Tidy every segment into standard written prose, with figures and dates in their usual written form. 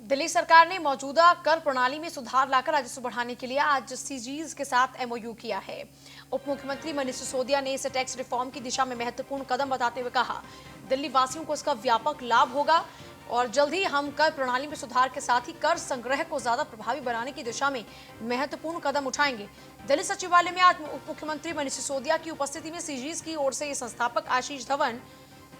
दिल्ली सरकार ने मौजूदा कर प्रणाली में सुधार लाकर राजस्व बढ़ाने के लिए आज सीजीज के साथ एमओयू किया है। उप मुख्यमंत्री मनीष सिसोदिया ने इसे टैक्स रिफॉर्म की दिशा में महत्वपूर्ण कदम बताते हुए कहा, दिल्ली वासियों को इसका व्यापक लाभ होगा और जल्द ही हम कर प्रणाली में सुधार के साथ ही कर संग्रह को ज्यादा प्रभावी बनाने की दिशा में महत्वपूर्ण कदम उठाएंगे। दिल्ली सचिवालय में आज उप मुख्यमंत्री मनीष सिसोदिया की उपस्थिति में सीजीज की ओर से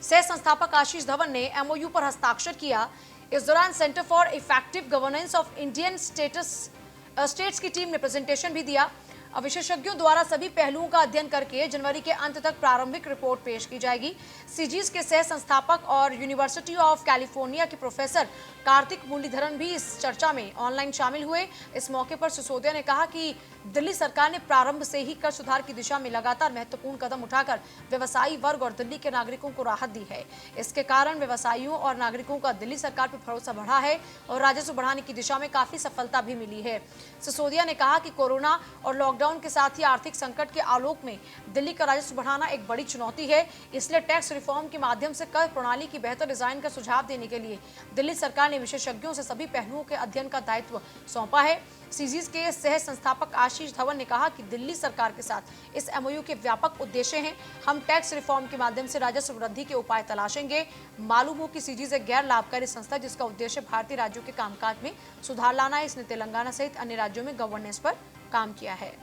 सह संस्थापक आशीष धवन ने एमओयू पर हस्ताक्षर किया। इस दौरान centre for effective governance of Indian states की टीम ने प्रेजेंटेशन भी दिया। अब विशेषज्ञों द्वारा सभी पहलुओं का अध्ययन करके जनवरी के अंत तक प्रारंभिक रिपोर्ट पेश की जाएगी। सीजीज के सह संस्थापक और यूनिवर्सिटी ऑफ कैलिफोर्निया के प्रोफेसर कार्तिक मुरलीधरन भी इस चर्चा में ऑनलाइन शामिल हुए। इस मौके पर सिसोदिया ने कहा कि दिल्ली सरकार ने प्रारंभ से ही कर सुधार की दिशा में लगातार महत्वपूर्ण कदम उठाकर व्यवसायी वर्ग और दिल्ली के नागरिकों को राहत दी है। इसके कारण व्यवसायियों और नागरिकों का दिल्ली सरकार पर भरोसा बढ़ा है और राजस्व बढ़ाने की दिशा में काफी सफलता भी मिली है। सिसोदिया ने कहा कि कोरोना और लॉकडाउन के साथ ही आर्थिक संकट के आलोक में दिल्ली का राजस्व बढ़ाना एक बड़ी चुनौती है। इसलिए टैक्स रिफॉर्म के माध्यम से कर प्रणाली की बेहतर डिजाइन का सुझाव देने के लिए दिल्ली सरकार ने विशेषज्ञों से सभी पहलुओं के अध्ययन का दायित्व सौंपा है। सीजीज के सह संस्थापक आशीष धवन ने कहा कि दिल्ली सरकार के साथ इस एमओयू के व्यापक उद्देश्य हैं। हम टैक्स रिफॉर्म के माध्यम से राजस्व वृद्धि के उपाय तलाशेंगे। मालूम हो कि सीजीज एक गैर लाभकारी संस्था जिसका उद्देश्य भारतीय राज्यों के कामकाज में सुधार लाना है। इसने तेलंगाना सहित अन्य राज्यों में गवर्नेंस पर काम किया है।